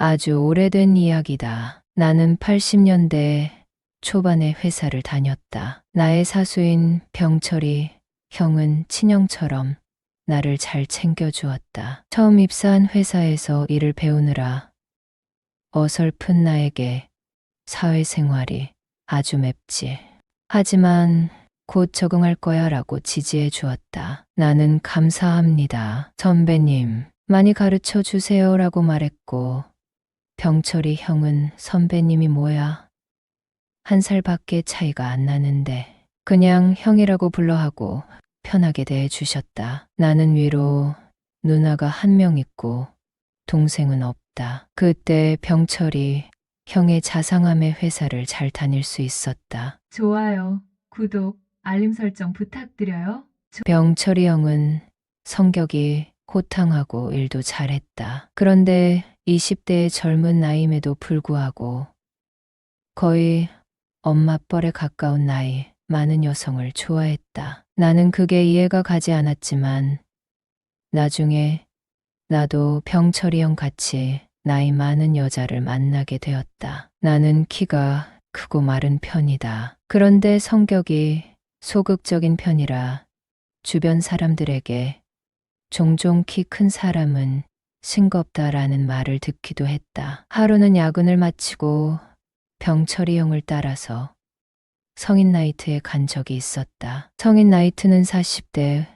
아주 오래된 이야기다. 나는 80년대 초반에 회사를 다녔다. 나의 사수인 병철이 형은 친형처럼 나를 잘 챙겨주었다. 처음 입사한 회사에서 일을 배우느라 어설픈 나에게 사회생활이 아주 맵지. 하지만 곧 적응할 거야 라고 지지해 주었다. 나는 감사합니다. 선배님, 많이 가르쳐 주세요 라고 말했고, 병철이 형은 선배님이 뭐야? 한 살밖에 차이가 안 나는데, 그냥 형이라고 불러 하고 편하게 대해 주셨다. 나는 위로 누나가 한 명 있고, 동생은 없다. 그때 병철이 형의 자상함의 회사를 잘 다닐 수 있었다. 좋아요, 구독, 알림 설정 부탁드려요. 병철이 형은 성격이 호탕하고 일도 잘했다. 그런데 20대의 젊은 나이임에도 불구하고 거의 엄마 뻘에 가까운 나이 많은 여성을 좋아했다. 나는 그게 이해가 가지 않았지만 나중에 나도 병철이 형 같이 나이 많은 여자를 만나게 되었다. 나는 키가 크고 마른 편이다. 그런데 성격이 소극적인 편이라 주변 사람들에게 종종 키 큰 사람은 싱겁다라는 말을 듣기도 했다. 하루는 야근을 마치고 병철이 형을 따라서 성인 나이트에 간 적이 있었다. 성인 나이트는 40대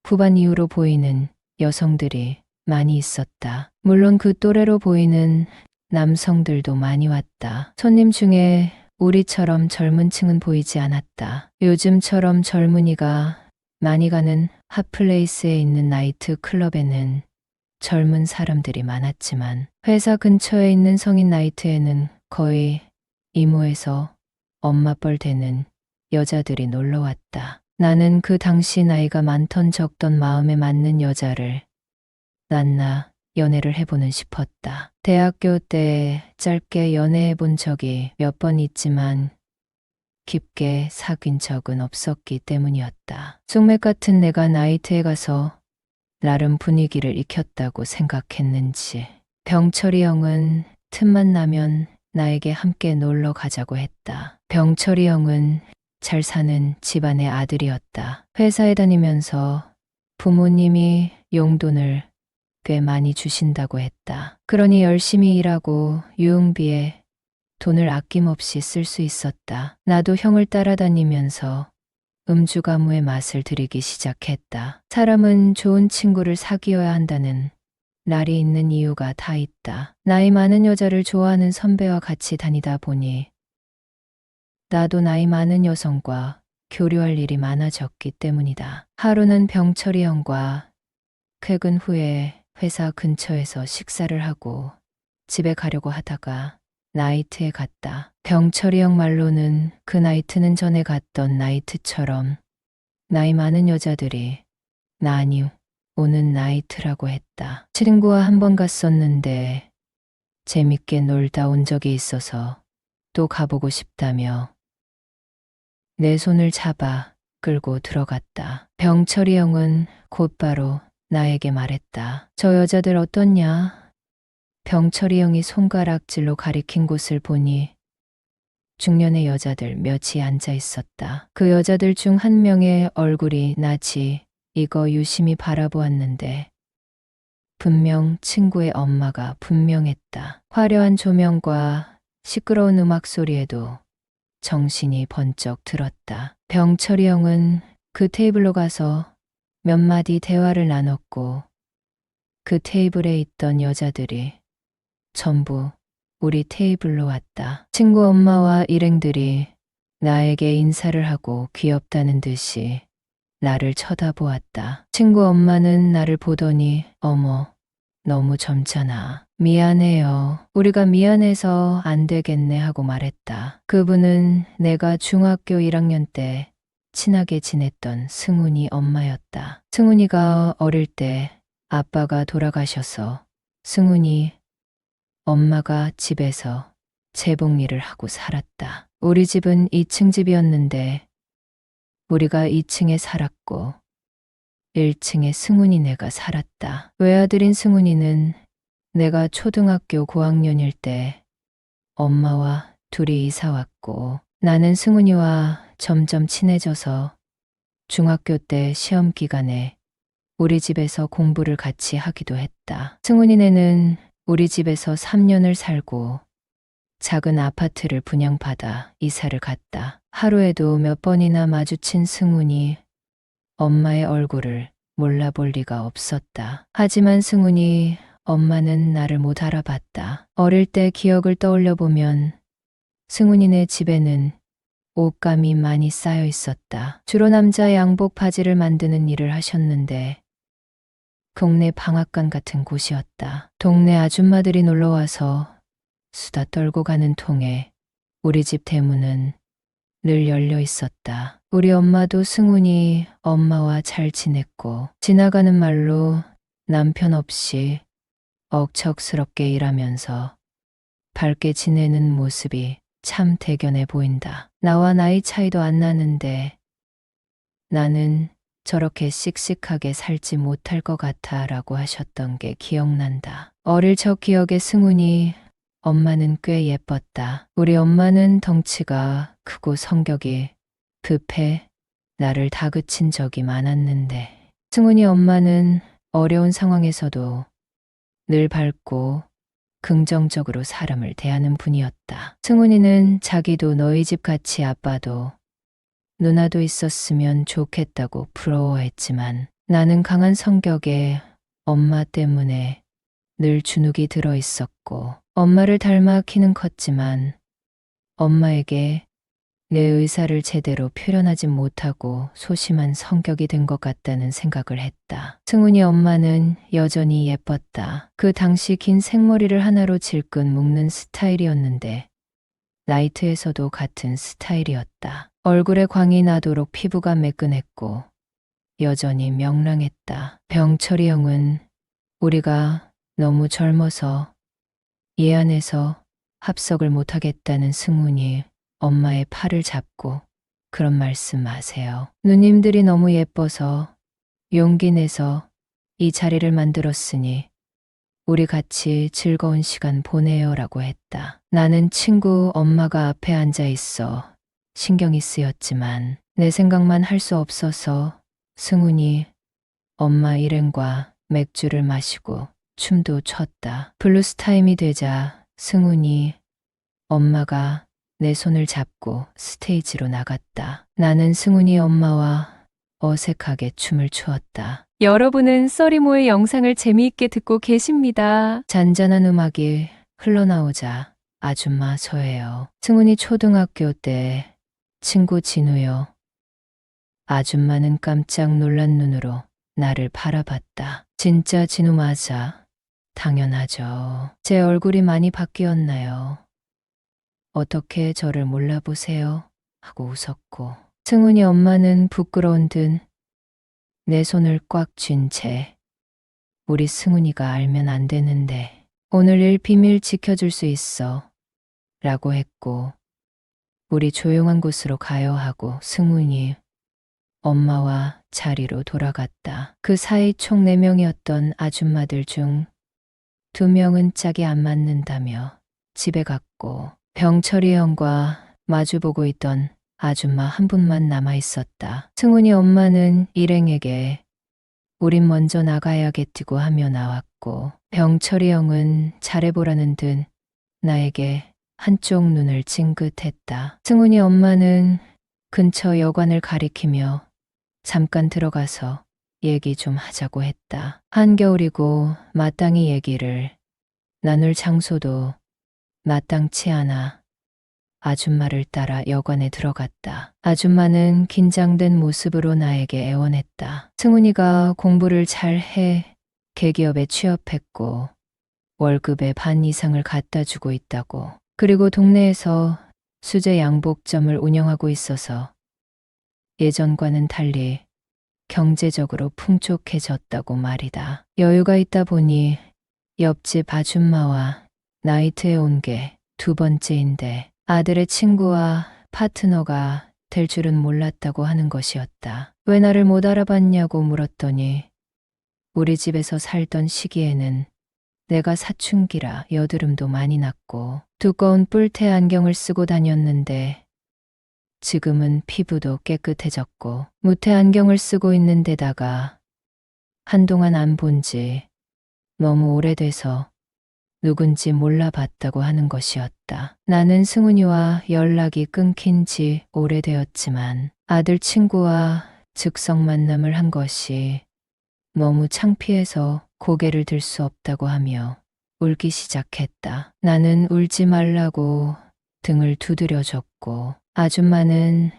후반 이후로 보이는 여성들이 많이 있었다. 물론 그 또래로 보이는 남성들도 많이 왔다. 손님 중에 우리처럼 젊은 층은 보이지 않았다. 요즘처럼 젊은이가 많이 가는 핫플레이스에 있는 나이트 클럽에는 젊은 사람들이 많았지만 회사 근처에 있는 성인 나이트에는 거의 이모에서 엄마뻘 되는 여자들이 놀러 왔다. 나는 그 당시 나이가 많던 적던 마음에 맞는 여자를 만나 연애를 해보는 싶었다. 대학교 때 짧게 연애해 본 적이 몇 번 있지만 깊게 사귄 적은 없었기 때문이었다. 숙맥 같은 내가 나이트에 가서 나름 분위기를 익혔다고 생각했는지 병철이 형은 틈만 나면 나에게 함께 놀러 가자고 했다. 병철이 형은 잘 사는 집안의 아들이었다. 회사에 다니면서 부모님이 용돈을 꽤 많이 주신다고 했다. 그러니 열심히 일하고 유흥비에 돈을 아낌없이 쓸 수 있었다. 나도 형을 따라다니면서 음주 가무의 맛을 들이기 시작했다. 사람은 좋은 친구를 사귀어야 한다는 날이 있는 이유가 다 있다. 나이 많은 여자를 좋아하는 선배와 같이 다니다 보니 나도 나이 많은 여성과 교류할 일이 많아졌기 때문이다. 하루는 병철이 형과 퇴근 후에 회사 근처에서 식사를 하고 집에 가려고 하다가 나이트에 갔다. 병철이 형 말로는 그 나이트는 전에 갔던 나이트처럼 나이 많은 여자들이 많이 오는 나이트라고 했다. 친구와 한 번 갔었는데 재밌게 놀다 온 적이 있어서 또 가보고 싶다며 내 손을 잡아 끌고 들어갔다. 병철이 형은 곧바로 나에게 말했다. 저 여자들 어떻냐? 병철이 형이 손가락질로 가리킨 곳을 보니 중년의 여자들 몇이 앉아 있었다. 그 여자들 중 한 명의 얼굴이 낯이 익어 유심히 바라보았는데 분명 친구의 엄마가 분명했다. 화려한 조명과 시끄러운 음악 소리에도 정신이 번쩍 들었다. 병철이 형은 그 테이블로 가서 몇 마디 대화를 나눴고 그 테이블에 있던 여자들이 전부 우리 테이블로 왔다. 친구 엄마와 일행들이 나에게 인사를 하고 귀엽다는 듯이 나를 쳐다보았다. 친구 엄마는 나를 보더니 어머, 너무 젊잖아. 미안해요. 우리가 미안해서 안 되겠네 하고 말했다. 그분은 내가 중학교 1학년 때 친하게 지냈던 승훈이 엄마였다. 승훈이가 어릴 때 아빠가 돌아가셔서 승훈이 엄마가 집에서 재봉 일을 하고 살았다. 우리 집은 2층 집이었는데 우리가 2층에 살았고 1층에 승훈이네가 살았다. 외아들인 승훈이는 내가 초등학교 고학년일 때 엄마와 둘이 이사 왔고 나는 승훈이와 점점 친해져서 중학교 때 시험 기간에 우리 집에서 공부를 같이 하기도 했다. 승훈이네는 우리 집에서 3년을 살고 작은 아파트를 분양받아 이사를 갔다. 하루에도 몇 번이나 마주친 승훈이 엄마의 얼굴을 몰라볼 리가 없었다. 하지만 승훈이 엄마는 나를 못 알아봤다. 어릴 때 기억을 떠올려 보면 승훈이네 집에는 옷감이 많이 쌓여 있었다. 주로 남자 양복 바지를 만드는 일을 하셨는데 동네 방앗간 같은 곳이었다. 동네 아줌마들이 놀러와서 수다 떨고 가는 통에 우리 집 대문은 늘 열려 있었다. 우리 엄마도 승훈이 엄마와 잘 지냈고 지나가는 말로 남편 없이 억척스럽게 일하면서 밝게 지내는 모습이 참 대견해 보인다. 나와 나이 차이도 안 나는데 나는 저렇게 씩씩하게 살지 못할 것 같아 라고 하셨던 게 기억난다. 어릴 적 기억에 승훈이 엄마는 꽤 예뻤다. 우리 엄마는 덩치가 크고 성격이 급해 나를 다그친 적이 많았는데 승훈이 엄마는 어려운 상황에서도 늘 밝고 긍정적으로 사람을 대하는 분이었다. 승훈이는 자기도 너희 집 같이 아빠도 누나도 있었으면 좋겠다고 부러워했지만 나는 강한 성격에 엄마 때문에 늘 주눅이 들어 있었고 엄마를 닮아 키는 컸지만 엄마에게 내 의사를 제대로 표현하지 못하고 소심한 성격이 된 것 같다는 생각을 했다. 승훈이 엄마는 여전히 예뻤다. 그 당시 긴 생머리를 하나로 질끈 묶는 스타일이었는데 나이트에서도 같은 스타일이었다. 얼굴에 광이 나도록 피부가 매끈했고 여전히 명랑했다. 병철이 형은 우리가 너무 젊어서 얘 안에서 합석을 못하겠다는 승훈이 엄마의 팔을 잡고 그런 말씀 하세요. 누님들이 너무 예뻐서 용기 내서 이 자리를 만들었으니 우리 같이 즐거운 시간 보내요 라고 했다. 나는 친구 엄마가 앞에 앉아 있어 신경이 쓰였지만 내 생각만 할 수 없어서 승훈이 엄마 일행과 맥주를 마시고 춤도 췄다. 블루스 타임이 되자 승훈이 엄마가 내 손을 잡고 스테이지로 나갔다. 나는 승훈이 엄마와 어색하게 춤을 추었다. 여러분은 써리모의 영상을 재미있게 듣고 계십니다. 잔잔한 음악이 흘러나오자 아줌마 저예요. 승훈이 초등학교 때 친구 진우요. 아줌마는 깜짝 놀란 눈으로 나를 바라봤다. 진짜 진우 맞아. 당연하죠. 제 얼굴이 많이 바뀌었나요? 어떻게 저를 몰라보세요? 하고 웃었고 승훈이 엄마는 부끄러운 듯 내 손을 꽉 쥔 채 우리 승훈이가 알면 안 되는데 오늘 일 비밀 지켜줄 수 있어 라고 했고 우리 조용한 곳으로 가요 하고 승훈이 엄마와 자리로 돌아갔다. 그 사이 총 4명이었던 아줌마들 중 2명은 짝이 안 맞는다며 집에 갔고 병철이 형과 마주보고 있던 아줌마 한 분만 남아 있었다. 승훈이 엄마는 일행에게 우린 먼저 나가야겠다고 하며 나왔고 병철이 형은 잘해보라는 듯 나에게 한쪽 눈을 찡긋했다. 승훈이 엄마는 근처 여관을 가리키며 잠깐 들어가서 얘기 좀 하자고 했다. 한겨울이고 마땅히 얘기를 나눌 장소도 마땅치 않아 아줌마를 따라 여관에 들어갔다. 아줌마는 긴장된 모습으로 나에게 애원했다. 승훈이가 공부를 잘해 대기업에 취업했고 월급의 반 이상을 갖다 주고 있다고. 그리고 동네에서 수제 양복점을 운영하고 있어서 예전과는 달리 경제적으로 풍족해졌다고 말이다. 여유가 있다 보니 옆집 아줌마와 나이트에 온 게 2번째인데 아들의 친구와 파트너가 될 줄은 몰랐다고 하는 것이었다. 왜 나를 못 알아봤냐고 물었더니 우리 집에서 살던 시기에는 내가 사춘기라 여드름도 많이 났고 두꺼운 뿔테 안경을 쓰고 다녔는데 지금은 피부도 깨끗해졌고 무태 안경을 쓰고 있는 데다가 한동안 안 본지 너무 오래돼서 누군지 몰라봤다고 하는 것이었다. 나는 승훈이와 연락이 끊긴 지 오래되었지만 아들 친구와 즉석 만남을 한 것이 너무 창피해서 고개를 들 수 없다고 하며 울기 시작했다. 나는 울지 말라고 등을 두드려줬고 아줌마는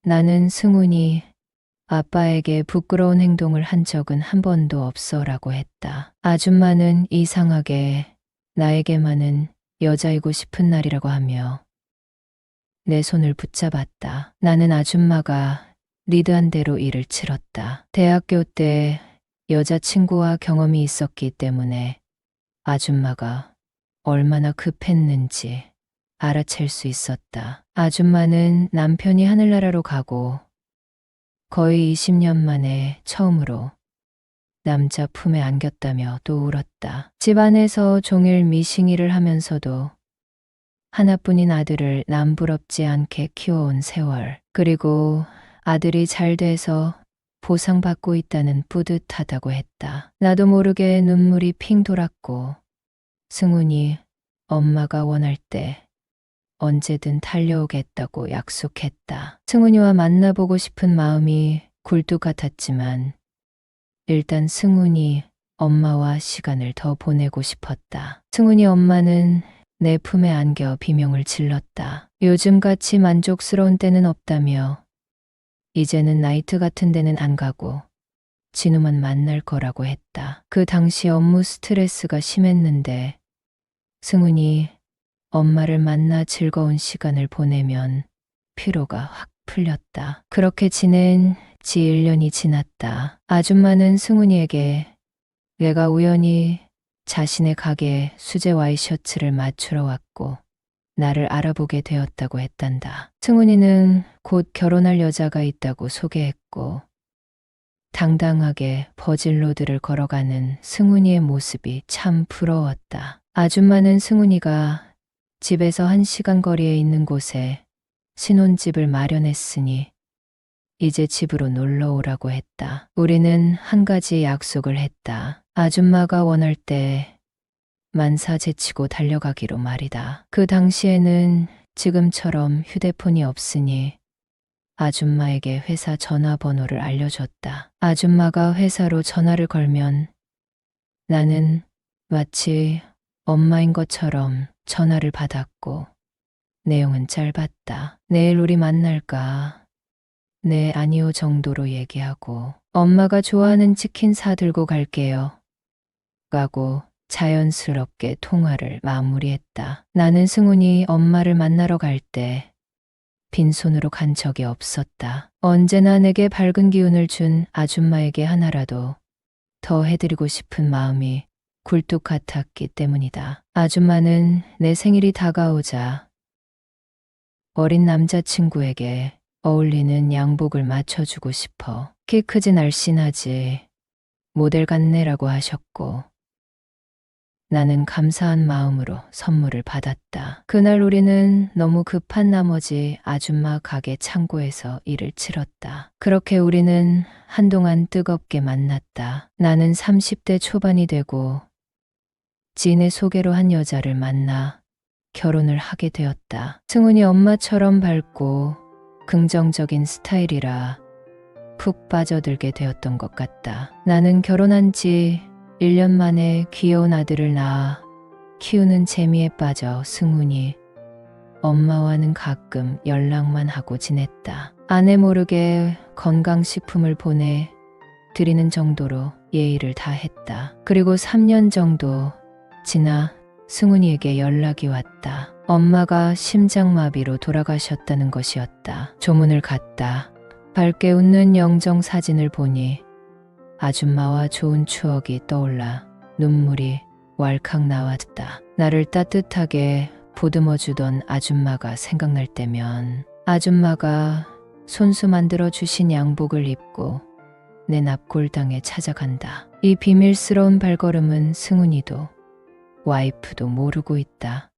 나는 승훈이 아빠에게 부끄러운 행동을 한 적은 한 번도 없어라고 했다. 아줌마는 이상하게 나에게만은 여자이고 싶은 날이라고 하며 내 손을 붙잡았다. 나는 아줌마가 리드한 대로 일을 치렀다. 대학교 때 여자친구와 경험이 있었기 때문에 아줌마가 얼마나 급했는지 알아챌 수 있었다. 아줌마는 남편이 하늘나라로 가고 거의 20년 만에 처음으로 남자 품에 안겼다며 또 울었다. 집안에서 종일 미싱이를 하면서도 하나뿐인 아들을 남부럽지 않게 키워온 세월, 그리고 아들이 잘 돼서 보상받고 있다는 뿌듯하다고 했다. 나도 모르게 눈물이 핑 돌았고 승훈이 엄마가 원할 때 언제든 달려오겠다고 약속했다. 승훈이와 만나보고 싶은 마음이 굴뚝 같았지만 일단 승훈이 엄마와 시간을 더 보내고 싶었다. 승훈이 엄마는 내 품에 안겨 비명을 질렀다. 요즘같이 만족스러운 때는 없다며 이제는 나이트 같은 데는 안 가고 진우만 만날 거라고 했다. 그 당시 업무 스트레스가 심했는데 승훈이 엄마를 만나 즐거운 시간을 보내면 피로가 확 풀렸다. 그렇게 지낸 지 1년이 지났다. 아줌마는 승훈이에게 내가 우연히 자신의 가게에 수제 와이셔츠를 맞추러 왔고 나를 알아보게 되었다고 했단다. 승훈이는 곧 결혼할 여자가 있다고 소개했고 당당하게 버질로드를 걸어가는 승훈이의 모습이 참 부러웠다. 아줌마는 승훈이가 집에서 1시간 거리에 있는 곳에 신혼집을 마련했으니 이제 집으로 놀러 오라고 했다. 우리는 한 가지 약속을 했다. 아줌마가 원할 때 만사 제치고 달려가기로 말이다. 그 당시에는 지금처럼 휴대폰이 없으니 아줌마에게 회사 전화번호를 알려줬다. 아줌마가 회사로 전화를 걸면 나는 마치 엄마인 것처럼 전화를 받았고 내용은 짧았다. 내일 우리 만날까? 네, 아니요 정도로 얘기하고 엄마가 좋아하는 치킨 사들고 갈게요. 가고 자연스럽게 통화를 마무리했다. 나는 승훈이 엄마를 만나러 갈 때 빈손으로 간 적이 없었다. 언제나 내게 밝은 기운을 준 아줌마에게 하나라도 더 해드리고 싶은 마음이 굴뚝 같았기 때문이다. 아줌마는 내 생일이 다가오자 어린 남자친구에게 어울리는 양복을 맞춰주고 싶어 키 크지 날씬하지 모델 같네라고 하셨고 나는 감사한 마음으로 선물을 받았다. 그날 우리는 너무 급한 나머지 아줌마 가게 창고에서 일을 치렀다. 그렇게 우리는 한동안 뜨겁게 만났다. 나는 30대 초반이 되고 지인의 소개로 한 여자를 만나 결혼을 하게 되었다. 승훈이 엄마처럼 밝고 긍정적인 스타일이라 푹 빠져들게 되었던 것 같다. 나는 결혼한 지 1년 만에 귀여운 아들을 낳아 키우는 재미에 빠져 승훈이 엄마와는 가끔 연락만 하고 지냈다. 아내 모르게 건강식품을 보내 드리는 정도로 예의를 다했다. 그리고 3년 정도 지나 승훈이에게 연락이 왔다. 엄마가 심장마비로 돌아가셨다는 것이었다. 조문을 갔다. 밝게 웃는 영정 사진을 보니 아줌마와 좋은 추억이 떠올라 눈물이 왈칵 나왔다. 나를 따뜻하게 보듬어주던 아줌마가 생각날 때면 아줌마가 손수 만들어 주신 양복을 입고 내 납골당에 찾아간다. 이 비밀스러운 발걸음은 승훈이도 와이프도 모르고 있다.